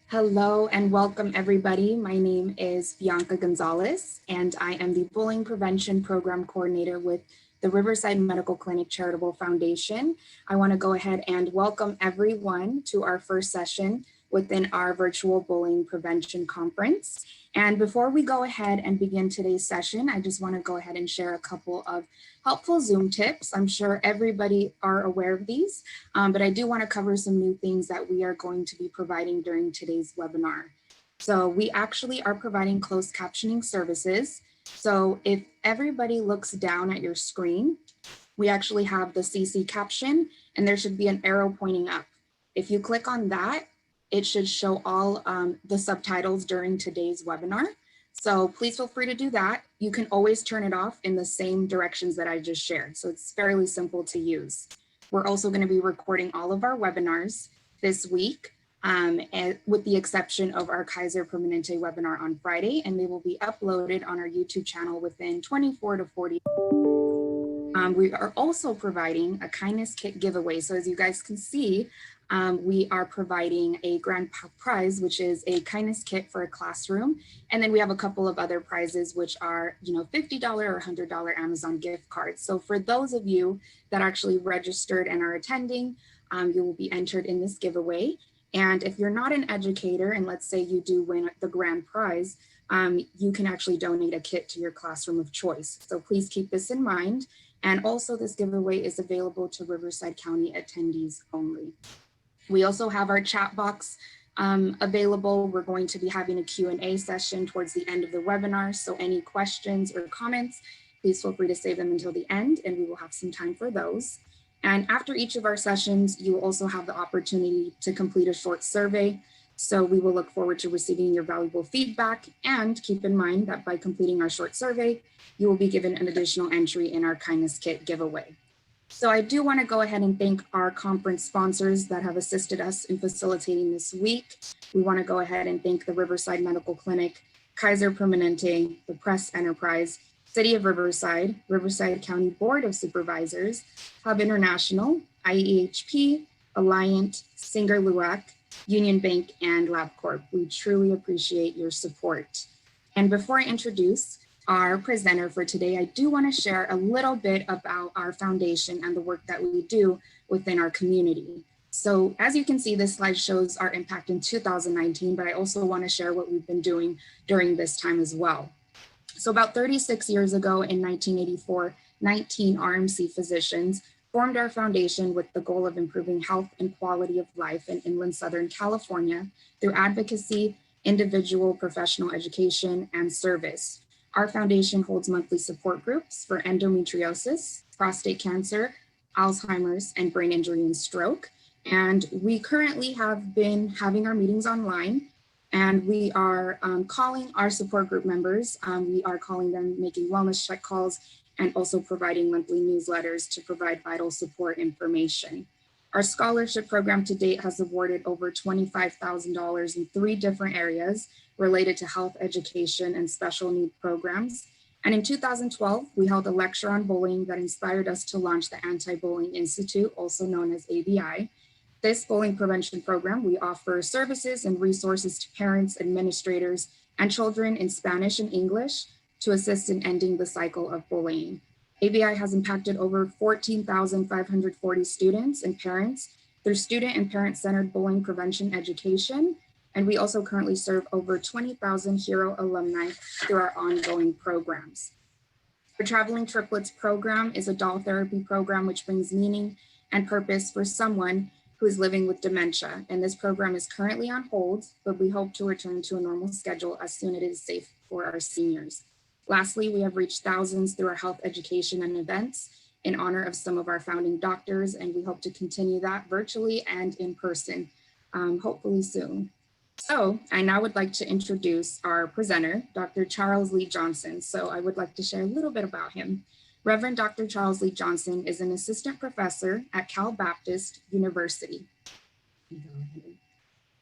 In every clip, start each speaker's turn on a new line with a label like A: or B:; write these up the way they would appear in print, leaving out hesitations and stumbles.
A: Hello and welcome everybody. My name is Bianca Gonzalez and I am the Bullying Prevention Program Coordinator with the Riverside Medical Clinic Charitable Foundation. I want to go ahead and welcome everyone to our first session within our virtual bullying prevention conference. And before we go ahead and begin today's session, I just want to go ahead and share a couple of helpful Zoom tips. I'm sure everybody are aware of these, but I do want to cover some new things that we are going to be providing during today's webinar. So we actually are providing closed captioning services. So if everybody looks down at your screen, we actually have the CC caption and there should be an arrow pointing up. If you click on that, it should show all the subtitles during today's webinar. So please feel free to do that. You can always turn it off in the same directions that I just shared. So it's fairly simple to use. We're also going to be recording all of our webinars this week, and with the exception of our Kaiser Permanente webinar on Friday, and they will be uploaded on our YouTube channel within 24 to 40. We are also providing a kindness kit giveaway. So as you guys can see, we are providing a grand prize, which is a kindness kit for a classroom. And then we have a couple of other prizes, which are, $50 or $100 Amazon gift cards. So for those of you that actually registered and are attending, you will be entered in this giveaway. And if you're not an educator, and let's say you do win the grand prize, you can actually donate a kit to your classroom of choice. So please keep this in mind. And also this giveaway is available to Riverside County attendees only. We also have our chat box available. We're going to be having a Q&A session towards the end of the webinar. So any questions or comments, please feel free to save them until the end and we will have some time for those. And after each of our sessions, you will also have the opportunity to complete a short survey. So we will look forward to receiving your valuable feedback, and keep in mind that by completing our short survey, you will be given an additional entry in our kindness kit giveaway. So I do want to go ahead and thank our conference sponsors that have assisted us in facilitating this week. We want to go ahead and thank the Riverside Medical Clinic, Kaiser Permanente, the Press Enterprise, City of Riverside, Riverside County Board of Supervisors, Hub International, IEHP, Alliant, Singer Luac, Union Bank, and LabCorp. We truly appreciate your support. And before I introduce our presenter for today, I do want to share a little bit about our foundation and the work that we do within our community. So as you can see, this slide shows our impact in 2019, but I also want to share what we've been doing during this time as well. So about 36 years ago in 1984, 19 RMC physicians formed our foundation with the goal of improving health and quality of life in inland Southern California through advocacy, individual professional education, and service. Our foundation holds monthly support groups for endometriosis, prostate cancer, Alzheimer's, and brain injury and stroke. And we currently have been having our meetings online, and we are calling our support group members. We are calling them, making wellness check calls, and also providing monthly newsletters to provide vital support information. Our scholarship program to date has awarded over $25,000 in 3 different areas related to health education and special need programs. And in 2012, we held a lecture on bullying that inspired us to launch the Anti-Bullying Institute, also known as ABI. This bullying prevention program, we offer services and resources to parents, administrators, and children in Spanish and English to assist in ending the cycle of bullying. ABI has impacted over 14,540 students and parents through student and parent-centered bullying prevention education. And we also currently serve over 20,000 HERO alumni through our ongoing programs. Our Traveling Triplets program is a doll therapy program which brings meaning and purpose for someone who is living with dementia. And this program is currently on hold, but we hope to return to a normal schedule as soon as it is safe for our seniors. Lastly, we have reached thousands through our health education and events in honor of some of our founding doctors, and we hope to continue that virtually and in person, hopefully soon. So I now would like to introduce our presenter, Dr. Charles Lee Johnson. So I would like to share a little bit about him. Reverend Dr. Charles Lee Johnson is an assistant professor at Cal Baptist University.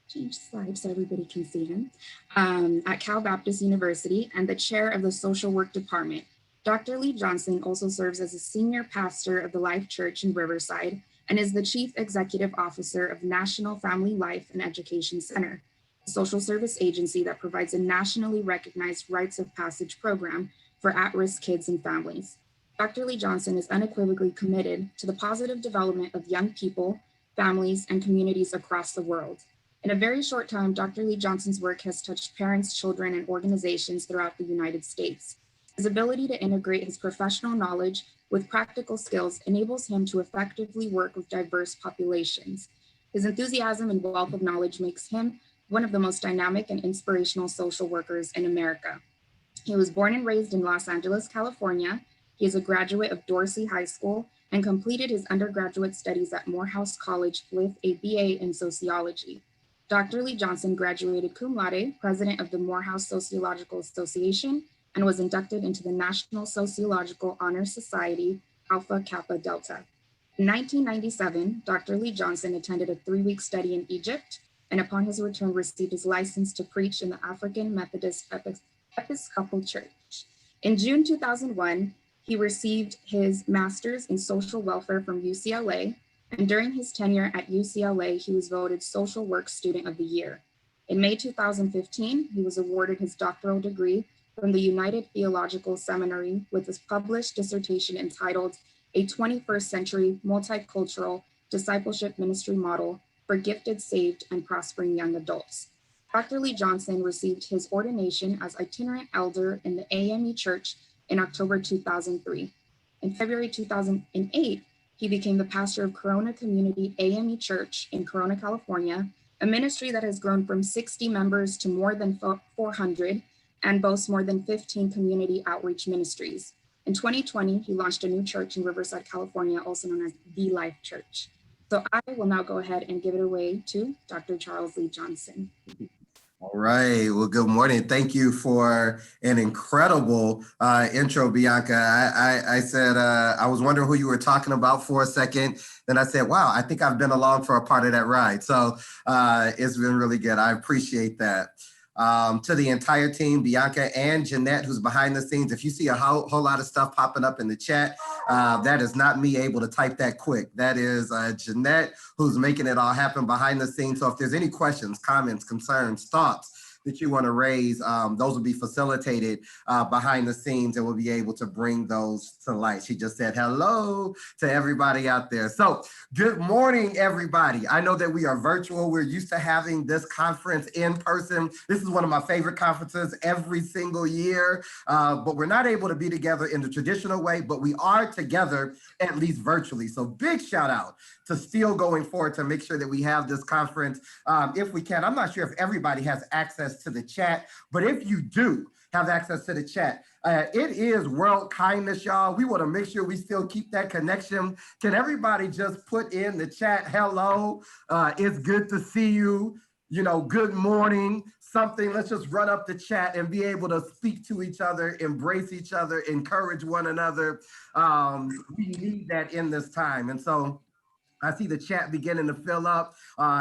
A: Change slide so everybody can see him. At Cal Baptist University and the chair of the social work department. Dr. Lee Johnson also serves as a senior pastor of the Life Church in Riverside and is the chief executive officer of National Family Life and Education Center. a social service agency that provides a nationally recognized Rites of Passage program for at-risk kids and families. Dr. Lee Johnson is unequivocally committed to the positive development of young people, families, and communities across the world. In a very short time, Dr. Lee Johnson's work has touched parents, children, and organizations throughout the United States. His ability to integrate his professional knowledge with practical skills enables him to effectively work with diverse populations. His enthusiasm and wealth of knowledge makes him one of the most dynamic and inspirational social workers in America. He was born and raised in Los Angeles, California. He is a graduate of Dorsey High School and completed his undergraduate studies at Morehouse College with a BA in sociology. Dr. Lee Johnson graduated cum laude, president of the Morehouse Sociological Association, and was inducted into the National Sociological Honor Society, Alpha Kappa Delta. In 1997, Dr. Lee Johnson attended a 3-week study in Egypt, and upon his return received his license to preach in the African Methodist Episcopal Church. In June 2001, he received his master's in social welfare from UCLA, and during his tenure at UCLA, he was voted Social Work Student of the Year. In May 2015, he was awarded his doctoral degree from the United Theological Seminary with his published dissertation entitled A 21st Century Multicultural Discipleship Ministry Model for Gifted, Saved, and Prospering Young Adults. Dr. Lee Johnson received his ordination as itinerant elder in the AME Church in October 2003. In February 2008, he became the pastor of Corona Community AME Church in Corona, California, a ministry that has grown from 60 members to more than 400 and boasts more than 15 community outreach ministries. In 2020, he launched a new church in Riverside, California, also known as The Life Church. So I will now go ahead and give it away to Dr. Charles Lee Johnson.
B: All right. Well, good morning. Thank you for an incredible intro, Bianca. I said, I was wondering who you were talking about for a second. Then I said, wow, I think I've been along for a part of that ride. So it's been really good. I appreciate that. To the entire team, Bianca and Jeanette, who's behind the scenes. If you see a whole lot of stuff popping up in the chat, that is not me able to type that quick. That is Jeanette, who's making it all happen behind the scenes. So if there's any questions, comments, concerns, thoughts that you want to raise, those will be facilitated behind the scenes, and we'll be able to bring those to light. She just said hello to everybody out there. So good morning, everybody. I know that we are virtual. We're used to having this conference in person. This is one of my favorite conferences every single year, but we're not able to be together in the traditional way, but we are together at least virtually. So big shout out to still going forward to make sure that we have this conference if we can. I'm not sure if everybody has access to the chat, but if you do have access to the chat, it is World Kindness, y'all. We want to make sure we still keep that connection. Can everybody just put in the chat, hello, it's good to see you, good morning, something. Let's just run up the chat and be able to speak to each other, embrace each other, encourage one another. We need that in this time. And so I see the chat beginning to fill up.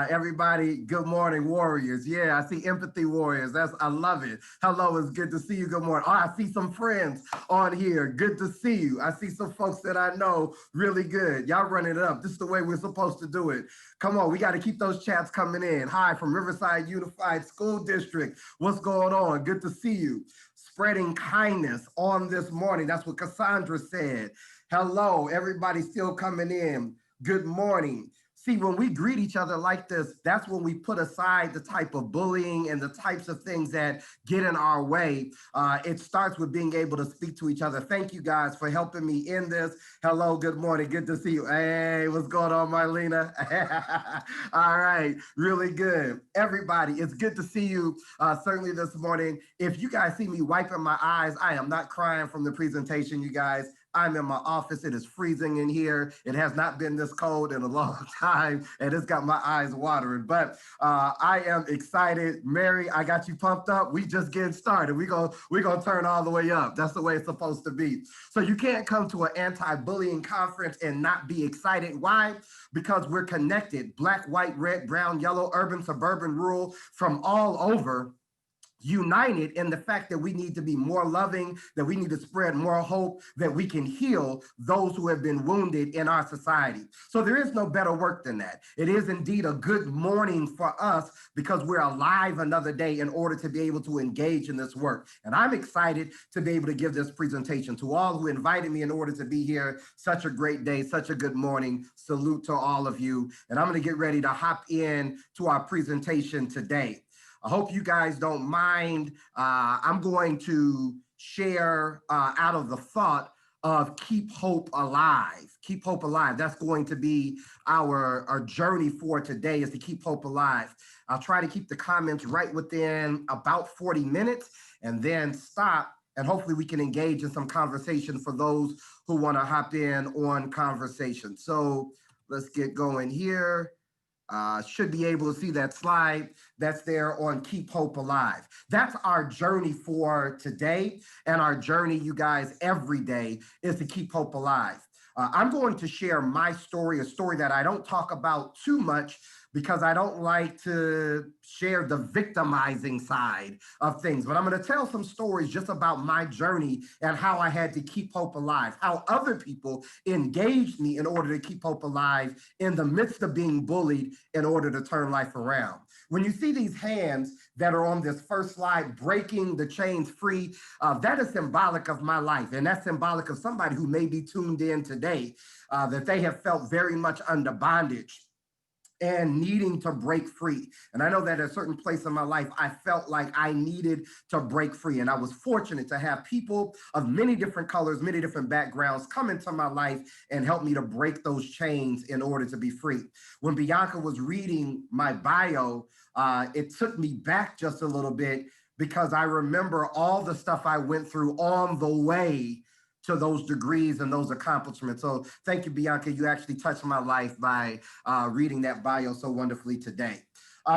B: Everybody, good morning, warriors. Yeah, I see empathy warriors. I love it. Hello, it's good to see you. Good morning. Oh, I see some friends on here. Good to see you. I see some folks that I know really good. Y'all running it up. This is the way we're supposed to do it. Come on, we got to keep those chats coming in. Hi, from Riverside Unified School District. What's going on? Good to see you. Spreading kindness on this morning. That's what Cassandra said. Hello, everybody still coming in. Good morning. See, when we greet each other like this, that's when we put aside the type of bullying and the types of things that get in our way. It starts with being able to speak to each other. Thank you guys for helping me in this. Hello, good morning. Good to see you. Hey, what's going on, Marlena? All right, really good. Everybody, it's good to see you certainly this morning. If you guys see me wiping my eyes, I am not crying from the presentation, you guys. I'm in my office. It is freezing in here. It has not been this cold in a long time, and it's got my eyes watering. But I am excited. Mary, I got you pumped up. We just getting started. We're gonna turn all the way up. That's the way it's supposed to be. So you can't come to an anti-bullying conference and not be excited. Why? Because we're connected. Black, white, red, brown, yellow, urban, suburban, rural, from all over. united in the fact that we need to be more loving, that we need to spread more hope, that we can heal those who have been wounded in our society. So there is no better work than that. It is indeed a good morning for us because we're alive another day in order to be able to engage in this work. And I'm excited to be able to give this presentation. To all who invited me in order to be here, such a great day, such a good morning. Salute to all of you. And I'm going to get ready to hop in to our presentation today. I hope you guys don't mind. I'm going to share out of the thought of keep hope alive. Keep hope alive. That's going to be our journey for today, is to keep hope alive. I'll try to keep the comments right within about 40 minutes and then stop, and hopefully we can engage in some conversation for those who want to hop in on conversation. So let's get going here. Should be able to see that slide that's there on Keep Hope Alive. That's our journey for today, and our journey, you guys, every day is to keep hope alive. I'm going to share my story, a story that I don't talk about too much because I don't like to share the victimizing side of things. But I'm going to tell some stories just about my journey and how I had to keep hope alive, how other people engaged me in order to keep hope alive in the midst of being bullied in order to turn life around. When you see these hands that are on this first slide, breaking the chains free, that is symbolic of my life. And that's symbolic of somebody who may be tuned in today, that they have felt very much under bondage and needing to break free. And I know that at a certain place in my life, I felt like I needed to break free. And I was fortunate to have people of many different colors, many different backgrounds come into my life and help me to break those chains in order to be free. When Bianca was reading my bio, it took me back just a little bit because I remember all the stuff I went through on the way to those degrees and those accomplishments. So thank you, Bianca. You actually touched my life by reading that bio so wonderfully today.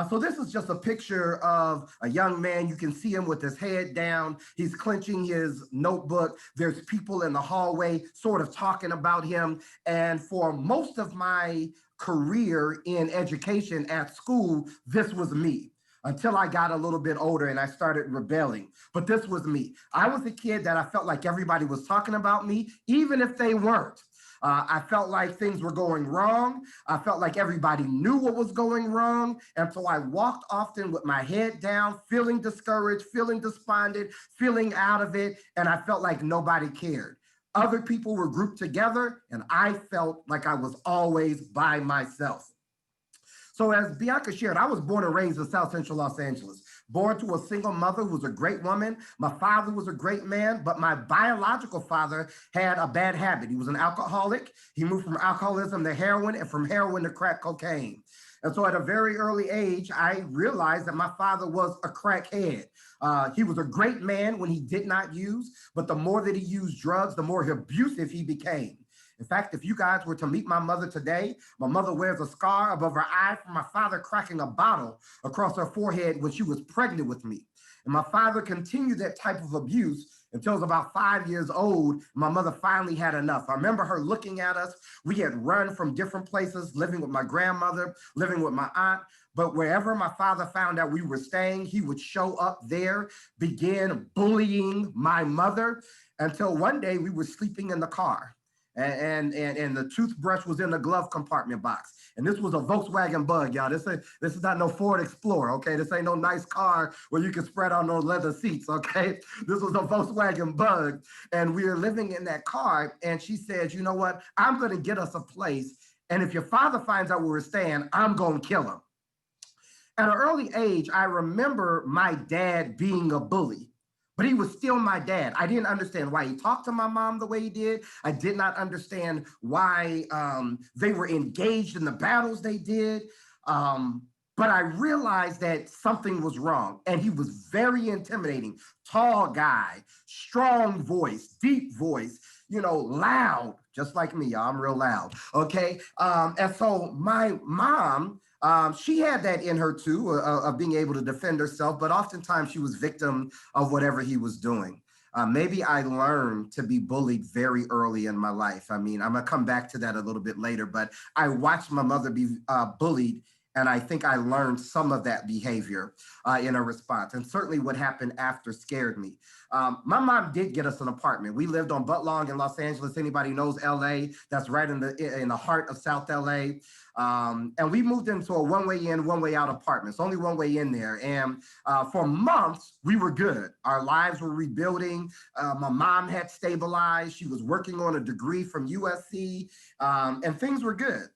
B: So this is just a picture of a young man. You can see him with his head down. He's clenching his notebook. There's people in the hallway sort of talking about him. And for most of my career in education at school, this was me, until I got a little bit older and I started rebelling. But this was me. I was a kid that I felt like everybody was talking about me, even if they weren't. I felt like things were going wrong. I felt like everybody knew what was going wrong. And so I walked often with my head down, feeling discouraged, feeling despondent, feeling out of it. And I felt like nobody cared. Other people were grouped together and I felt like I was always by myself. So as Bianca shared, I was born and raised in South Central Los Angeles, born to a single mother who was a great woman. My father was a great man, but my biological father had a bad habit. He was an alcoholic. He moved from alcoholism to heroin and from heroin to crack cocaine. And so at a very early age, I realized that my father was a crackhead. He was a great man when he did not use, but the more that he used drugs, the more abusive he became. In fact, if you guys were to meet my mother today, my mother wears a scar above her eye from my father cracking a bottle across her forehead when she was pregnant with me. And my father continued that type of abuse until I was about 5 years old. My mother finally had enough. I remember her looking at us. We had run from different places, living with my grandmother, living with my aunt. But wherever my father found out we were staying, he would show up there, begin bullying my mother, until one day we were sleeping in the car. And the toothbrush was in the glove compartment box. And this was a Volkswagen Bug, y'all. This is not no Ford Explorer, okay? This ain't no nice car where you can spread out no leather seats, okay? This was a Volkswagen Bug. And we were living in that car. And she says, you know what? I'm going to get us a place. And if your father finds out where we're staying, I'm going to kill him. At an early age, I remember my dad being a bully. But he was still my dad. I didn't understand why he talked to my mom the way he did. I did not understand why they were engaged in the battles they did. But I realized that something was wrong. And he was very intimidating. Tall guy, strong voice, deep voice, loud, just like me. I'm real loud. Okay. And so my mom, she had that in her too, of being able to defend herself, but oftentimes she was victim of whatever he was doing. Maybe I learned to be bullied very early in my life. I mean, I'm gonna come back to that a little bit later, but I watched my mother be bullied And I think I learned some of that behavior in a response. And certainly what happened after scared me. My mom did get us an apartment. We lived on Buttlong in Los Angeles. Anybody knows LA? That's right in the heart of South LA. And we moved into a one-way in, one-way out apartment. It's only one way in there. And for months, we were good. Our lives were rebuilding. My mom had stabilized. She was working on a degree from USC, and things were good.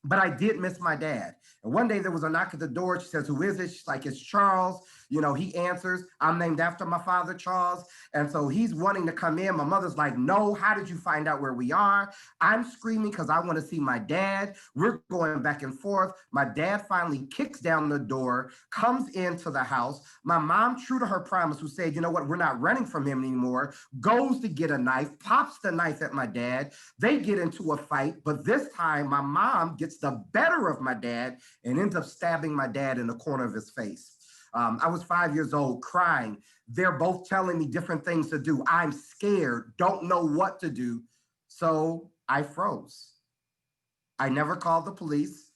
B: But I did miss my dad. And one day there was a knock at the door. She says, "Who is it?" She's like, "It's Charles." You know, he answers. I'm named after my father, Charles. And so he's wanting to come in. My mother's like, "No, how did you find out where we are?" I'm screaming because I want to see my dad. We're going back and forth. My dad finally kicks down the door, comes into the house. My mom, true to her promise, who said, "You know what, we're not running from him anymore," goes to get a knife, pops the knife at my dad. They get into a fight, but this time my mom gets the better of my dad and ends up stabbing my dad in the corner of his face. I was 5 years old, crying. They're both telling me different things to do. I'm scared, don't know what to do. So I froze. I never called the police.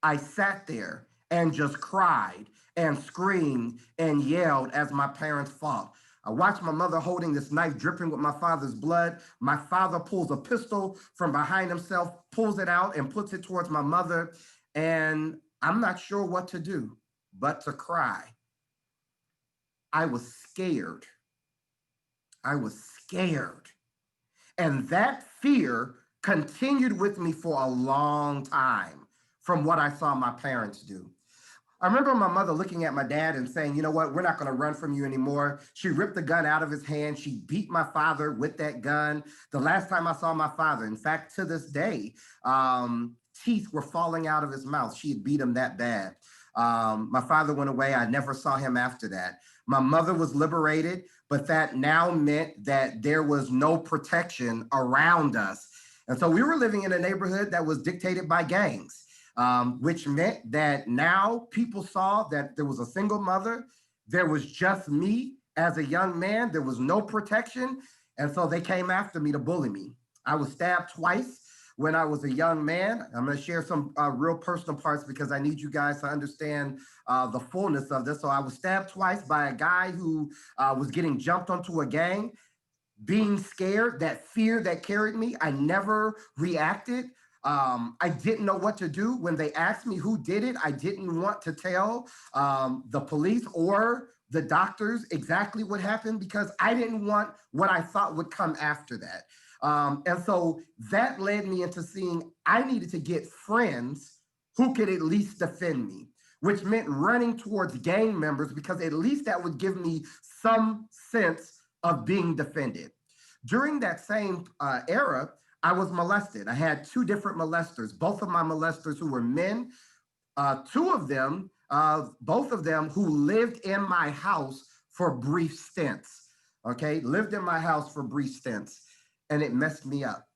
B: I sat there and just cried and screamed and yelled as my parents fought. I watched my mother holding this knife dripping with my father's blood. My father pulls a pistol from behind himself, pulls it out and puts it towards my mother. And I'm not sure what to do but to cry. I was scared. I was scared. And that fear continued with me for a long time from what I saw my parents do. I remember my mother looking at my dad and saying, "You know what, we're not going to run from you anymore." She ripped the gun out of his hand. She beat my father with that gun. The last time I saw my father, in fact, to this day, teeth were falling out of his mouth. She had beat him that bad. My father went away. I never saw him after that. My mother was liberated, but that now meant that there was no protection around us. And so we were living in a neighborhood that was dictated by gangs, which meant that now people saw that there was a single mother. There was just me as a young man. There was no protection. And so they came after me to bully me. I was stabbed twice when I was a young man. I'm going to share some real personal parts because I need you guys to understand the fullness of this. So I was stabbed twice by a guy who was getting jumped onto a gang. Being scared, that fear that carried me, I never reacted. I didn't know what to do. When they asked me who did it, I didn't want to tell the police or the doctors exactly what happened because I didn't want what I thought would come after that. And so that led me into seeing I needed to get friends who could at least defend me, which meant running towards gang members because at least that would give me some sense of being defended. During that same era, I was molested. I had two different molesters, both of my molesters who were men, two of them, both of them who lived in my house for brief stints, okay? Lived in my house for brief stints. And it messed me up.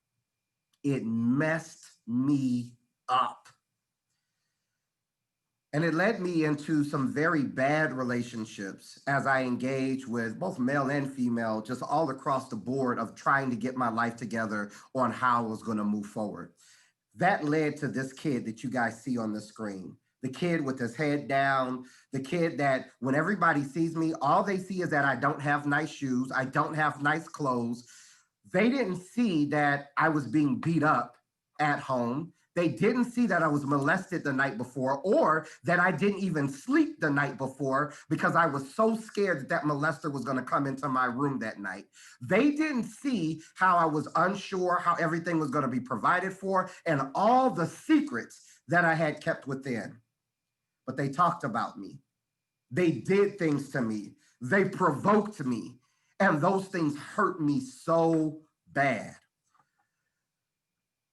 B: It messed me up. And it led me into some very bad relationships as I engaged with both male and female, just all across the board of trying to get my life together on how I was going to move forward. That led to this kid that you guys see on the screen. The kid with his head down, the kid that when everybody sees me, all they see is that I don't have nice shoes, I don't have nice clothes. They didn't see that I was being beat up at home. They didn't see that I was molested the night before or that I didn't even sleep the night before because I was so scared that that molester was going to come into my room that night. They didn't see how I was unsure, how everything was going to be provided for, and all the secrets that I had kept within. But they talked about me. They did things to me. They provoked me. And those things hurt me so bad.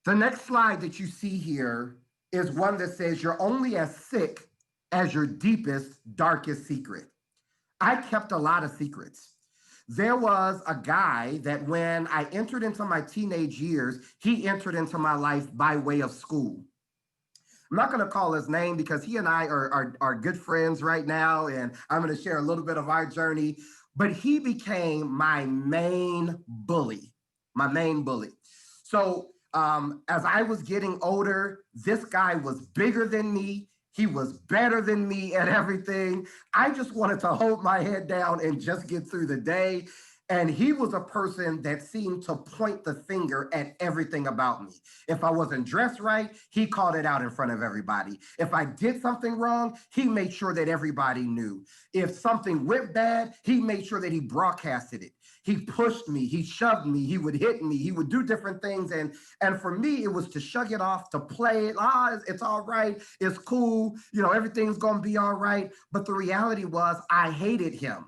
B: The next slide that you see here is one that says you're only as sick as your deepest, darkest secret. I kept a lot of secrets. There was a guy that when I entered into my teenage years, he entered into my life by way of school. I'm not going to call his name because he and I are good friends right now, and I'm going to share a little bit of our journey. But he became my main bully, my main bully. So as I was getting older, this guy was bigger than me He was better than me at everything. I just wanted to hold my head down and just get through the day. And he was a person that seemed to point the finger at everything about me. If I wasn't dressed right, he called it out in front of everybody. If I did something wrong, he made sure that everybody knew. If something went bad, he made sure that he broadcasted it. He pushed me, he shoved me, he would hit me, he would do different things. And for me, it was to shrug it off, to play it. It's all right, it's cool, everything's gonna be all right. But the reality was I hated him.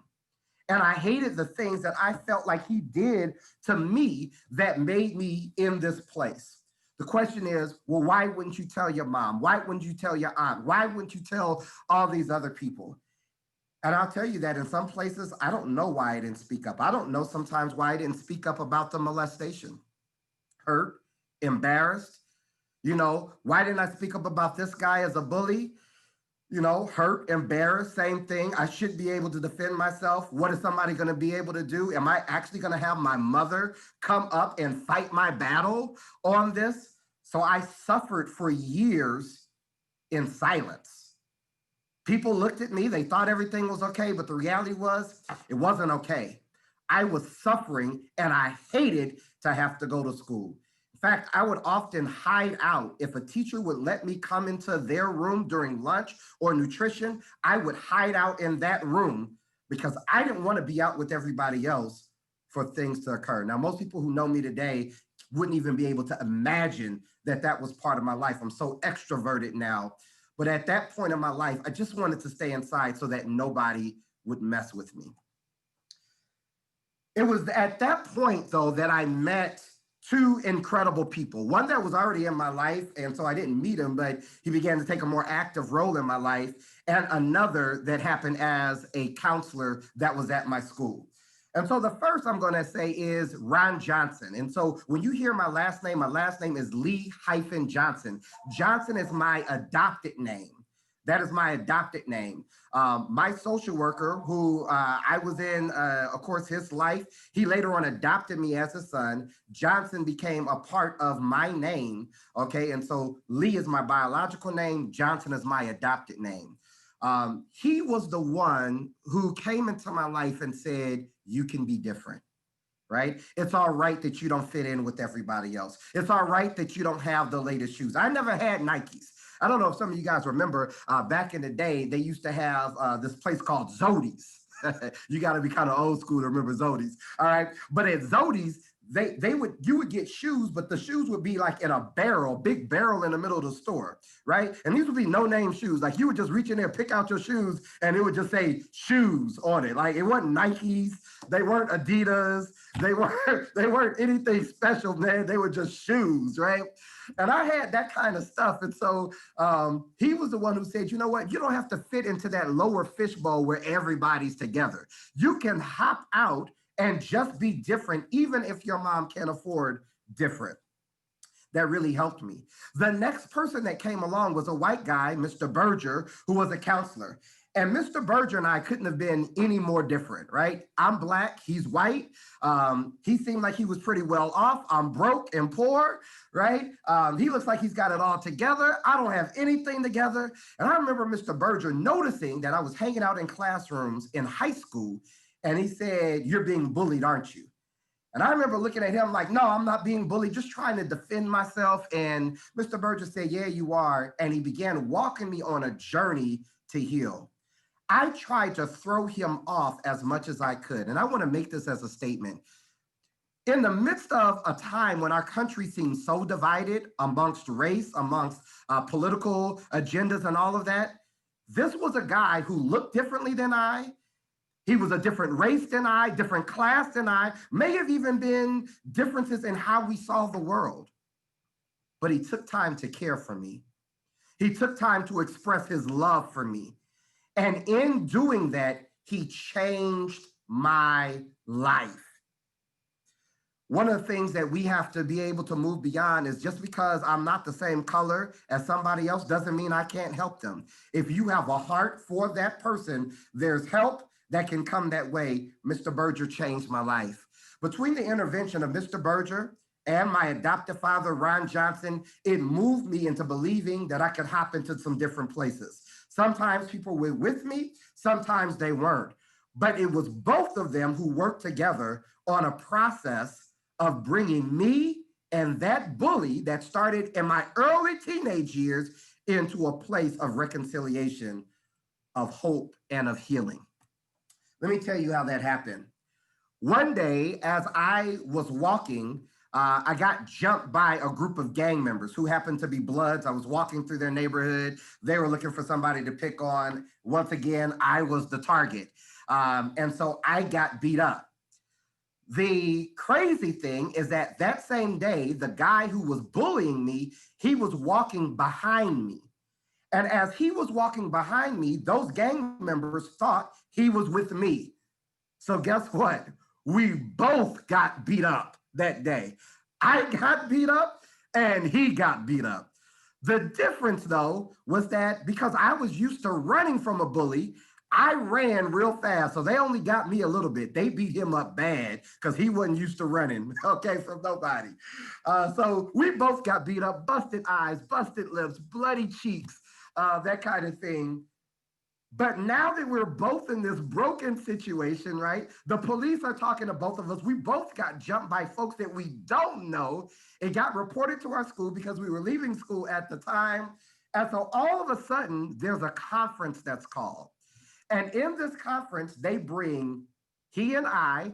B: And I hated the things that I felt like he did to me that made me in this place. The question is, well, why wouldn't you tell your mom? Why wouldn't you tell your aunt? Why wouldn't you tell all these other people? And I'll tell you that in some places, I don't know why I didn't speak up. I don't know sometimes why I didn't speak up about the molestation. Hurt, embarrassed. Why didn't I speak up about this guy as a bully? Hurt, embarrassed, same thing. I should be able to defend myself. What is somebody going to be able to do? Am I actually going to have my mother come up and fight my battle on this? So I suffered for years in silence. People looked at me, they thought everything was okay, but the reality was it wasn't okay. I was suffering and I hated to have to go to school. In fact, I would often hide out. If a teacher would let me come into their room during lunch or nutrition, I would hide out in that room because I didn't want to be out with everybody else for things to occur. Now, most people who know me today wouldn't even be able to imagine that that was part of my life. I'm so extroverted now. But at that point in my life, I just wanted to stay inside so that nobody would mess with me. It was at that point, though, that I met two incredible people. One that was already in my life, and so I didn't meet him, but he began to take a more active role in my life, and another that happened as a counselor that was at my school. And so the first I'm going to say is Ron Johnson. And so when you hear my last name is Lee-Johnson. Johnson is my adopted name. That is my adopted name. My social worker, who I was in, of course, his life, he later on adopted me as a son. Johnson became a part of my name, okay? And so Lee is my biological name. Johnson is my adopted name. He was the one who came into my life and said, you can be different. Right? It's all right that you don't fit in with everybody else. It's all right that you don't have the latest shoes. I never had Nikes. I don't know if some of you guys remember back in the day, they used to have this place called Zodi's. You got to be kind of old school to remember Zodi's. All right. But at Zodi's, you would get shoes, but the shoes would be like in a barrel, big barrel in the middle of the store, right? And these would be no-name shoes. Like you would just reach in there, pick out your shoes, and it would just say shoes on it. Like it wasn't Nikes, they weren't Adidas, they weren't anything special, man. They were just shoes, right? And I had that kind of stuff. And so he was the one who said, you know what? You don't have to fit into that lower fishbowl where everybody's together. You can hop out and just be different, even if your mom can't afford different. That really helped me. The next person that came along was a white guy, Mr. Berger, who was a counselor. And Mr. Berger and I couldn't have been any more different, right? I'm Black, he's white. He seemed like he was pretty well off. I'm broke and poor, right? He looks like he's got it all together. I don't have anything together. And I remember Mr. Berger noticing that I was hanging out in classrooms in high school, and he said, you're being bullied, aren't you? And I remember looking at him like, no, I'm not being bullied, just trying to defend myself. And Mr. Berger said, yeah, you are. And he began walking me on a journey to heal. I tried to throw him off as much as I could. And I want to make this as a statement. In the midst of a time when our country seems so divided amongst race, amongst political agendas and all of that, this was a guy who looked differently than I. He was a different race than I, different class than I, may have even been differences in how we saw the world. But he took time to care for me. He took time to express his love for me. And in doing that, he changed my life. One of the things that we have to be able to move beyond is just because I'm not the same color as somebody else doesn't mean I can't help them. If you have a heart for that person, there's help that can come that way. Mr. Berger changed my life. Between the intervention of Mr. Berger and my adoptive father, Ron Johnson, it moved me into believing that I could hop into some different places. Sometimes people were with me, sometimes they weren't. But it was both of them who worked together on a process of bringing me and that bully that started in my early teenage years into a place of reconciliation, of hope, and of healing. Let me tell you how that happened. One day, as I was walking, I got jumped by a group of gang members who happened to be Bloods. I was walking through their neighborhood. They were looking for somebody to pick on. Once again, I was the target. And so I got beat up. The crazy thing is that that same day, the guy who was bullying me, he was walking behind me. And as he was walking behind me, those gang members thought he was with me. So guess what? We both got beat up that day. I got beat up and he got beat up. The difference, though, was that because I was used to running from a bully, I ran real fast. So they only got me a little bit. They beat him up bad because he wasn't used to running, okay, from nobody. So we both got beat up, busted eyes, busted lips, bloody cheeks, that kind of thing. But now that we're both in this broken situation, right? The police are talking to both of us. We both got jumped by folks that we don't know. It got reported to our school because we were leaving school at the time. And so all of a sudden, there's a conference that's called. And in this conference, they bring he and I.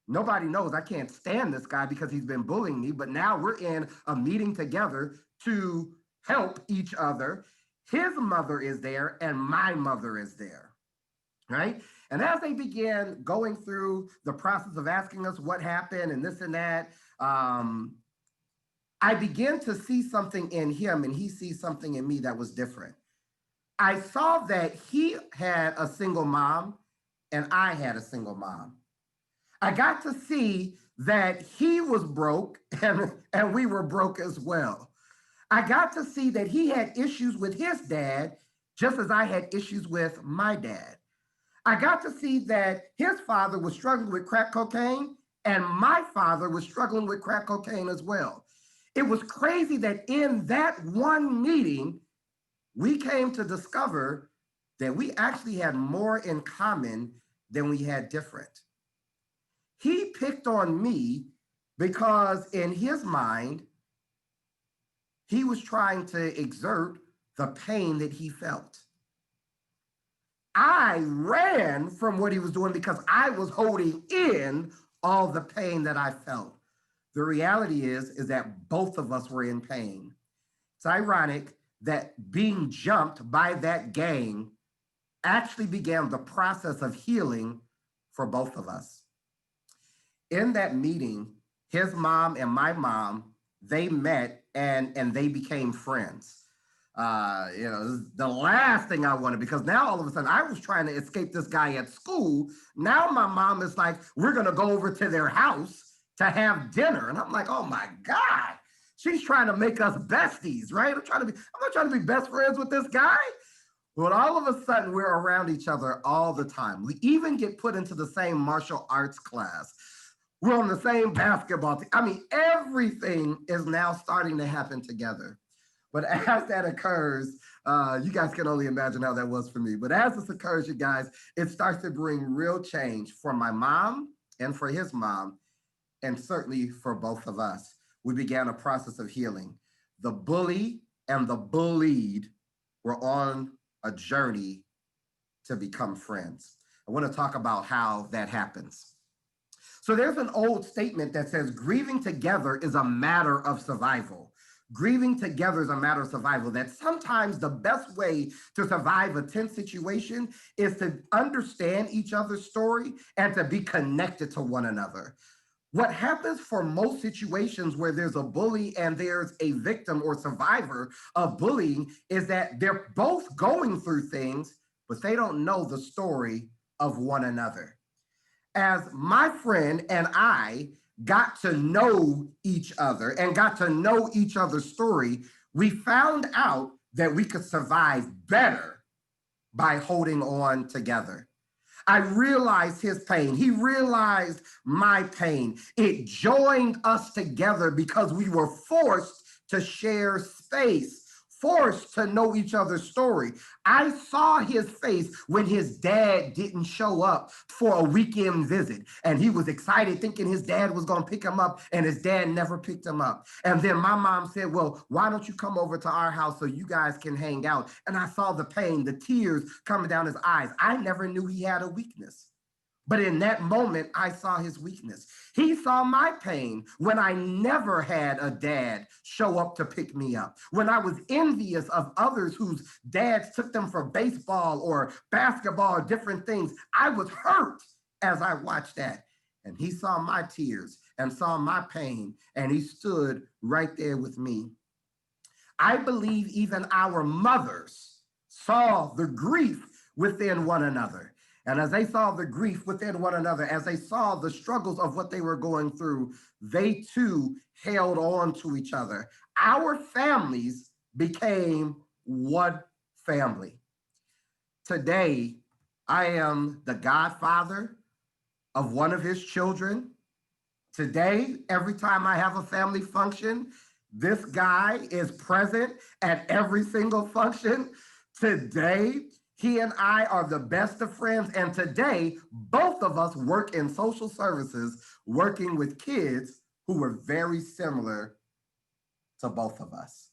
B: Nobody knows I can't stand this guy because he's been bullying me. But now we're in a meeting together to help each other. His mother is there and my mother is there, right? And as they began going through the process of asking us what happened and this and that, I began to see something in him and he sees something in me that was different. I saw that he had a single mom and I had a single mom. I got to see that he was broke and we were broke as well. I got to see that he had issues with his dad, just as I had issues with my dad. I got to see that his father was struggling with crack cocaine and my father was struggling with crack cocaine as well. It was crazy that in that one meeting, we came to discover that we actually had more in common than we had different. He picked on me because in his mind, he was trying to exert the pain that he felt. I ran from what he was doing because I was holding in all the pain that I felt. The reality is that both of us were in pain. It's ironic that being jumped by that gang actually began the process of healing for both of us. In that meeting, his mom and my mom, they met and they became friends. The last thing I wanted, because now all of a sudden I was trying to escape this guy at school. Now my mom is like, we're gonna go over to their house to have dinner. And I'm like, oh my God, she's trying to make us besties, right? I'm not trying to be best friends with this guy. But all of a sudden we're around each other all the time. We even get put into the same martial arts class. We're on the same basketball team. I mean, everything is now starting to happen together. But as that occurs, you guys can only imagine how that was for me. But as this occurs, you guys, it starts to bring real change for my mom and for his mom, and certainly for both of us. We began a process of healing. The bully and the bullied were on a journey to become friends. I want to talk about how that happens. So there's an old statement that says grieving together is a matter of survival. Grieving together is a matter of survival, that sometimes the best way to survive a tense situation is to understand each other's story and to be connected to one another. What happens for most situations where there's a bully and there's a victim or survivor of bullying is that they're both going through things, but they don't know the story of one another. As my friend and I got to know each other and got to know each other's story, we found out that we could survive better by holding on together. I realized his pain. He realized my pain. It joined us together because we were forced to share space, forced to know each other's story. I saw his face when his dad didn't show up for a weekend visit, and he was excited thinking his dad was going to pick him up, and his dad never picked him up. And then my mom said, well, why don't you come over to our house so you guys can hang out? And I saw the pain, the tears coming down his eyes. I never knew he had a weakness. But in that moment, I saw his weakness. He saw my pain when I never had a dad show up to pick me up, when I was envious of others whose dads took them for baseball or basketball or different things. I was hurt as I watched that. And he saw my tears and saw my pain, and he stood right there with me. I believe even our mothers saw the grief within one another. And as they saw the grief within one another, as they saw the struggles of what they were going through, they too held on to each other. Our families became one family. Today, I am the godfather of one of his children. Today, every time I have a family function, this guy is present at every single function. Today, he and I are the best of friends. And today, both of us work in social services, working with kids who were very similar to both of us.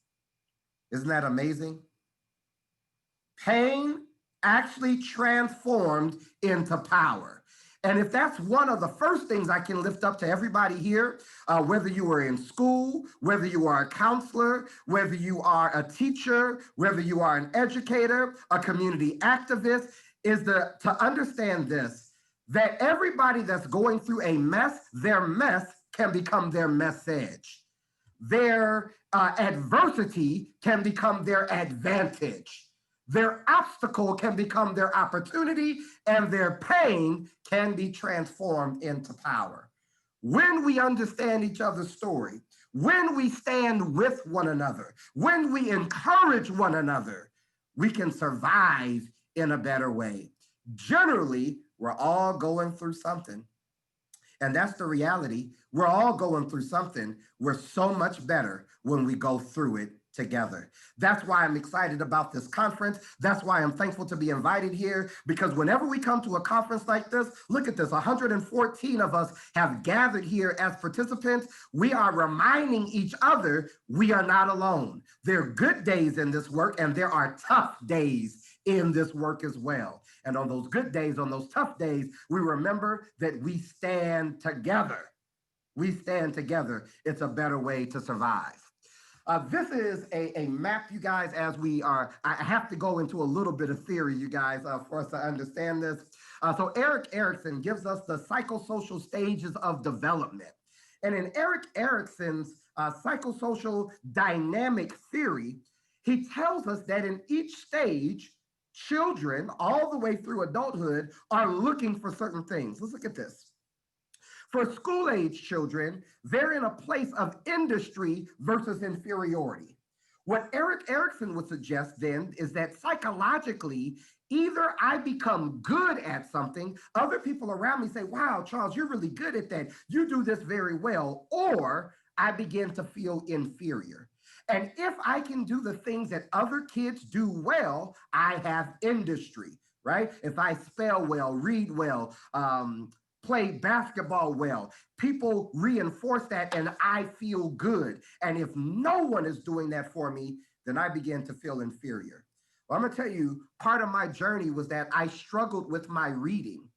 B: Isn't that amazing? Pain actually transformed into power. And if that's one of the first things I can lift up to everybody here, whether you are in school, whether you are a counselor, whether you are a teacher, whether you are an educator, a community activist, is to understand this, that everybody that's going through a mess, their mess can become their message. Their adversity can become their advantage. Their obstacle can become their opportunity, and their pain can be transformed into power. When we understand each other's story, when we stand with one another, when we encourage one another, we can survive in a better way. Generally, we're all going through something. And that's the reality. We're all going through something. We're so much better when we go through it together. That's why I'm excited about this conference. That's why I'm thankful to be invited here, because whenever we come to a conference like this, look at this, 114 of us have gathered here as participants. We are reminding each other we are not alone. There are good days in this work, and there are tough days in this work as well. And on those good days, on those tough days, we remember that we stand together. We stand together. It's a better way to survive. This is a map, you guys, as we are, I have to go into a little bit of theory, you guys, for us to understand this. So Erik Erikson gives us the psychosocial stages of development. And in Erik Erikson's psychosocial dynamic theory, he tells us that in each stage, children all the way through adulthood are looking for certain things. Let's look at this. For school-age children, they're in a place of industry versus inferiority. What Erik Erikson would suggest then is that psychologically, either I become good at something, other people around me say, wow, Charles, you're really good at that. You do this very well, or I begin to feel inferior. And if I can do the things that other kids do well, I have industry, right? If I spell well, read well, play basketball well, people reinforce that and I feel good. And if no one is doing that for me, then I begin to feel inferior. Well, I'm gonna tell you, part of my journey was that I struggled with my reading.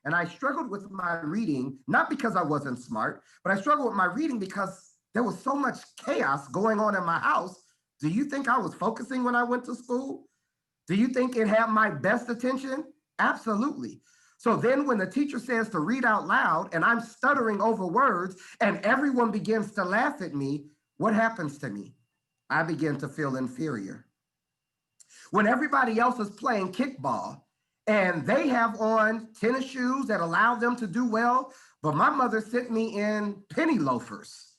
B: And I struggled with my reading, not because I wasn't smart, but I struggled with my reading because there was so much chaos going on in my house. Do you think I was focusing when I went to school? Do you think it had my best attention? Absolutely. So then when the teacher says to read out loud and I'm stuttering over words and everyone begins to laugh at me, what happens to me? I begin to feel inferior. When everybody else is playing kickball and they have on tennis shoes that allow them to do well, but my mother sent me in penny loafers,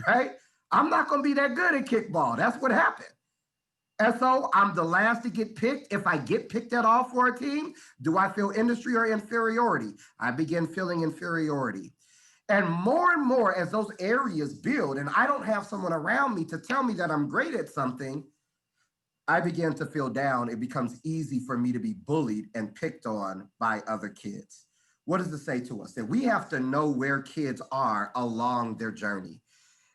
B: right? I'm not going to be that good at kickball. That's what happened. SO, I'm the last to get picked. If I get picked at all for a team, do I feel industry or inferiority? I begin feeling inferiority. And more as those areas build, and I don't have someone around me to tell me that I'm great at something, I begin to feel down. It becomes easy for me to be bullied and picked on by other kids. What does it say to us? That we have to know where kids are along their journey.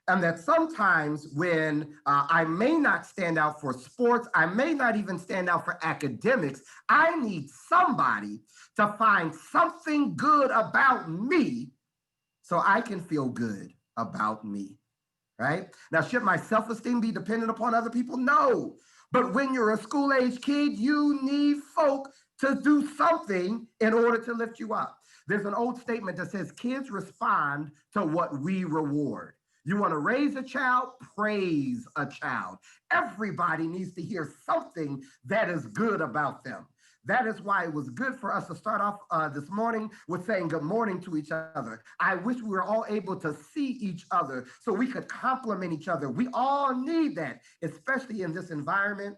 B: And that sometimes when I may not stand out for sports, I may not even stand out for academics, I need somebody to find something good about me so I can feel good about me, right? Now, should my self-esteem be dependent upon other people? No. But when you're a school-age kid, you need folk to do something in order to lift you up. There's an old statement that says kids respond to what we reward. You want to raise a child, praise a child. Everybody needs to hear something that is good about them. That is why it was good for us to start off this morning with saying good morning to each other. I wish we were all able to see each other so we could compliment each other. We all need that, especially in this environment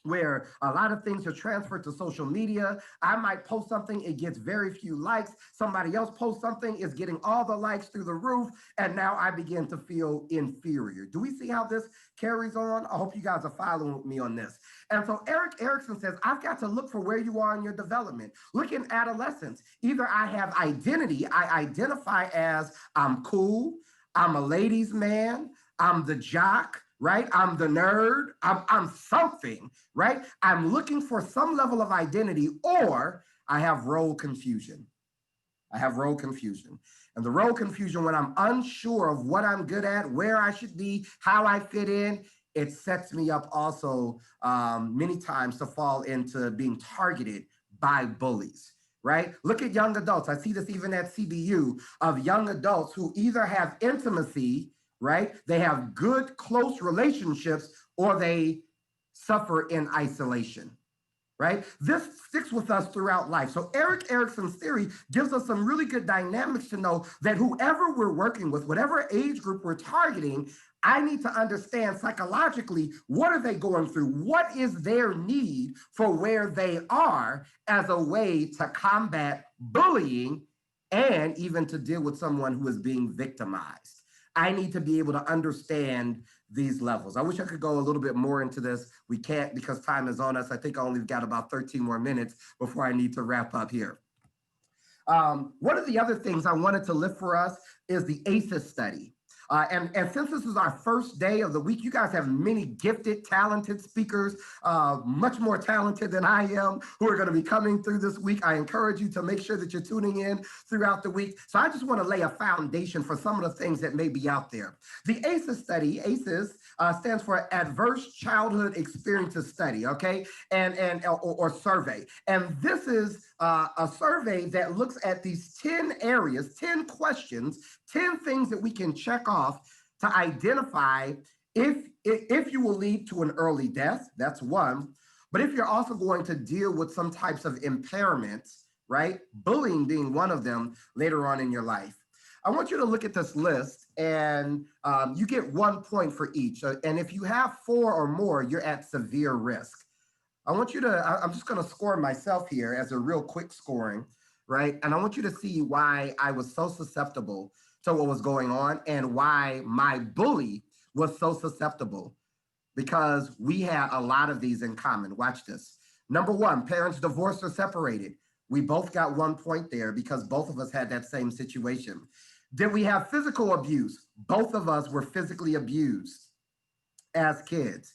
B: where a lot of things are transferred to social media. I might post something, it gets very few likes. Somebody else posts something, it's getting all the likes through the roof, and now I begin to feel inferior. Do we see how this carries on? I hope you guys are following with me on this. And so Eric Erickson says, I've got to look for where you are in your development. Look in adolescence. Either I have identity, I identify as I'm cool, I'm a ladies' man, I'm the jock, right? I'm the nerd, I'm something, right? I'm looking for some level of identity, or I have role confusion. I have role confusion. And the role confusion, when I'm unsure of what I'm good at, where I should be, how I fit in, it sets me up also many times to fall into being targeted by bullies. Right? Look at young adults. I see this even at CBU of young adults who either have intimacy, right? They have good, close relationships, or they suffer in isolation, right? This sticks with us throughout life. So Eric Erickson's theory gives us some really good dynamics to know that whoever we're working with, whatever age group we're targeting, I need to understand psychologically, what are they going through? What is their need for where they are as a way to combat bullying and even to deal with someone who is being victimized? I need to be able to understand these levels. I wish I could go a little bit more into this. We can't because time is on us. I think I only got about 13 more minutes before I need to wrap up here. One of the other things I wanted to lift for us is the ACEs study. And since this is our first day of the week, you guys have many gifted, talented speakers, much more talented than I am, who are going to be coming through this week. I encourage you to make sure that you're tuning in throughout the week. So I just want to lay a foundation for some of the things that may be out there. The ACEs study, ACEs, stands for Adverse Childhood Experiences Study, okay, or survey. And this is a survey that looks at these 10 areas, 10 questions, 10 things that we can check off to identify if you will lead to an early death, that's one. But if you're also going to deal with some types of impairments, right? Bullying being one of them later on in your life. I want you to look at this list, and you get 1 point for each. And if you have 4 or more, you're at severe risk. I want you to, I'm just going to score myself here as a real quick scoring, right? And I want you to see why I was so susceptible to what was going on and why my bully was so susceptible, because we had a lot of these in common. Watch this. Number 1, parents divorced or separated. We both got 1 point there because both of us had that same situation. Did we have physical abuse? Both of us were physically abused as kids.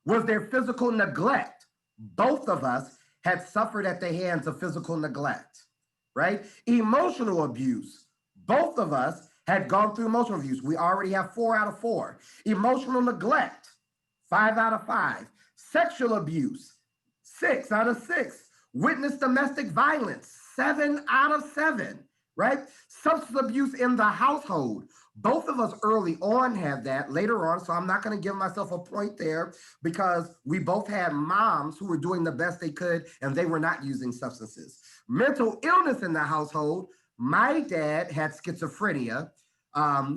B: Was there physical neglect? Both of us had suffered at the hands of physical neglect, right? Emotional abuse. Both of us had gone through emotional abuse. We already have 4 out of 4. Emotional neglect, 5 out of 5. Sexual abuse, 6 out of 6. Witnessed domestic violence, 7 out of 7, right? Substance abuse in the household. Both of us early on had that. Later on, so I'm not going to give myself a point there because we both had moms who were doing the best they could and they were not using substances. Mental illness in the household. My dad had schizophrenia.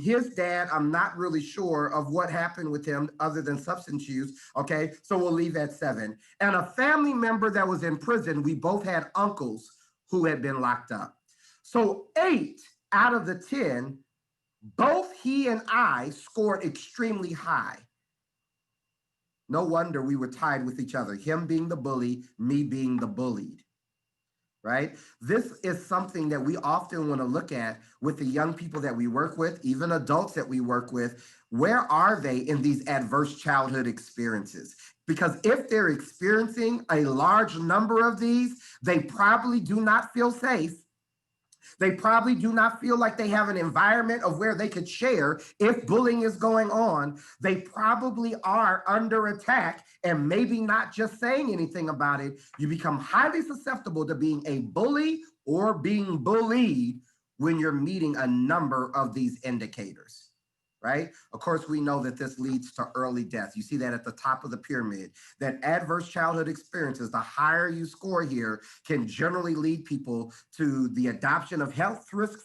B: His dad, I'm not really sure of what happened with him other than substance use. Okay, so we'll leave at 7. And a family member that was in prison, we both had uncles who had been locked up. So 8 out of the 10, both he and I scored extremely high. No wonder we were tied with each other, him being the bully, me being the bullied. Right? This is something that we often want to look at with the young people that we work with, even adults that we work with. Where are they in these adverse childhood experiences? Because if they're experiencing a large number of these, they probably do not feel safe. They probably do not feel like they have an environment of where they could share if bullying is going on. They probably are under attack, and maybe not just saying anything about it. You become highly susceptible to being a bully or being bullied when you're meeting a number of these indicators. Right? Of course, we know that this leads to early death. You see that at the top of the pyramid, that adverse childhood experiences, the higher you score here, can generally lead people to the adoption of health risk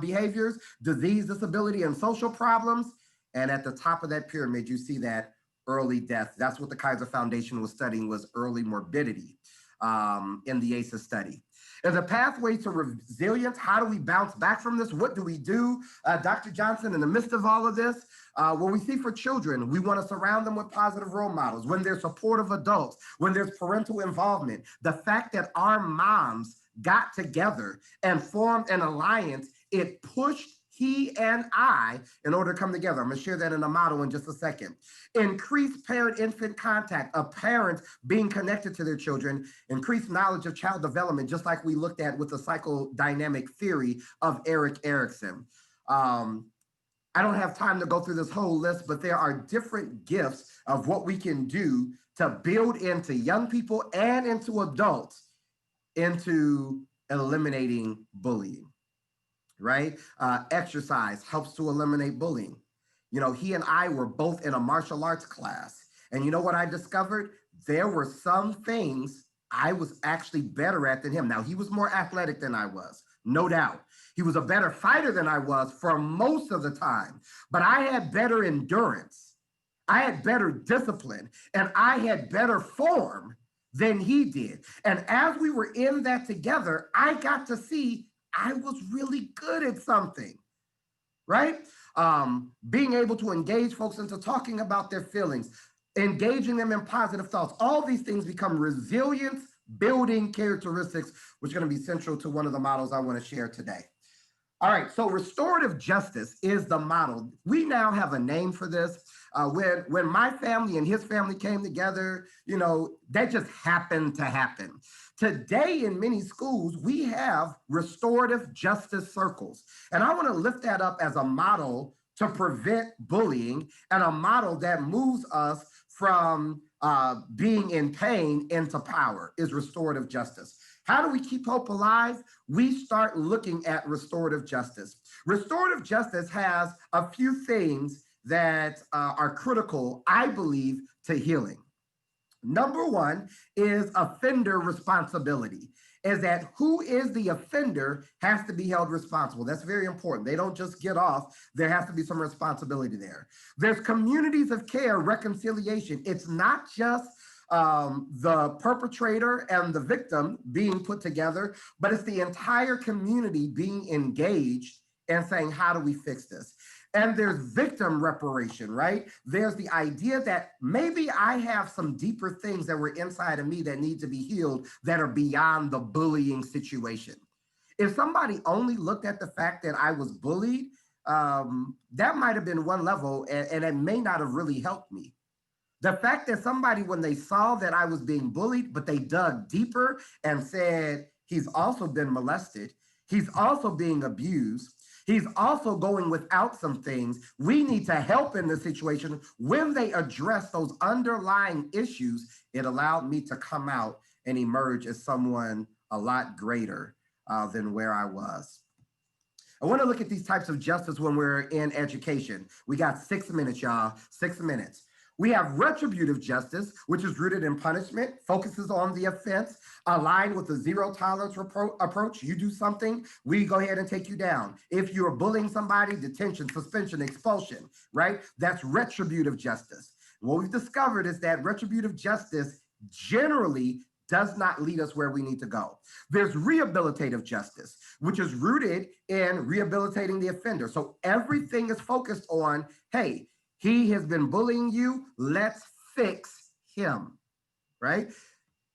B: behaviors, disease, disability, and social problems. And at the top of that pyramid, you see that early death. That's what the Kaiser Foundation was studying, was early morbidity in the ACEs study. As a pathway to resilience, how do we bounce back from this? What do we do? Dr. Johnson, in the midst of all of this, what we see for children, we want to surround them with positive role models. When there's supportive adults, when there's parental involvement, the fact that our moms got together and formed an alliance, it pushed he and I in order to come together. I'm going to share that in a model in just a second. Increased parent-infant contact, of parents being connected to their children, increased knowledge of child development, just like we looked at with the psychodynamic theory of Erik Erikson. I don't have time to go through this whole list, but there are different gifts of what we can do to build into young people and into adults into eliminating bullying. Right? Exercise helps to eliminate bullying. You know, he and I were both in a martial arts class. And you know what I discovered? There were some things I was actually better at than him. Now, he was more athletic than I was, no doubt. He was a better fighter than I was for most of the time. But I had better endurance. I had better discipline. And I had better form than he did. And as we were in that together, I got to see I was really good at something, right? Being able to engage folks into talking about their feelings, engaging them in positive thoughts. All these things become resilience building characteristics, which are going to be central to one of the models I want to share today. All right, so restorative justice is the model. We now have a name for this. When my family and his family came together, you know, that just happened to happen. Today in many schools, we have restorative justice circles. And I want to lift that up as a model to prevent bullying and a model that moves us from being in pain into power, is restorative justice. How do we keep hope alive? We start looking at restorative justice. Restorative justice has a few things that are critical, I believe, to healing. Number one is offender responsibility, is that who is the offender has to be held responsible. That's very important. They don't just get off. There has to be some responsibility there. There's communities of care, reconciliation. It's not just the perpetrator and the victim being put together, but it's the entire community being engaged and saying, how do we fix this? And there's victim reparation, right? There's the idea that maybe I have some deeper things that were inside of me that need to be healed that are beyond the bullying situation. If somebody only looked at the fact that I was bullied, that might have been one level, and it may not have really helped me. The fact that somebody, when they saw that I was being bullied, but they dug deeper and said, he's also been molested, he's also being abused, he's also going without some things, we need to help in this situation. When they address those underlying issues, it allowed me to come out and emerge as someone a lot greater than where I was. I want to look at these types of justice when we're in education. We got 6 minutes, y'all, 6 minutes. We have retributive justice, which is rooted in punishment, focuses on the offense, aligned with the zero tolerance approach. You do something, we go ahead and take you down. If you're bullying somebody, detention, suspension, expulsion, right? That's retributive justice. What we've discovered is that retributive justice generally does not lead us where we need to go. There's rehabilitative justice, which is rooted in rehabilitating the offender. So everything is focused on, hey, he has been bullying you, let's fix him, right?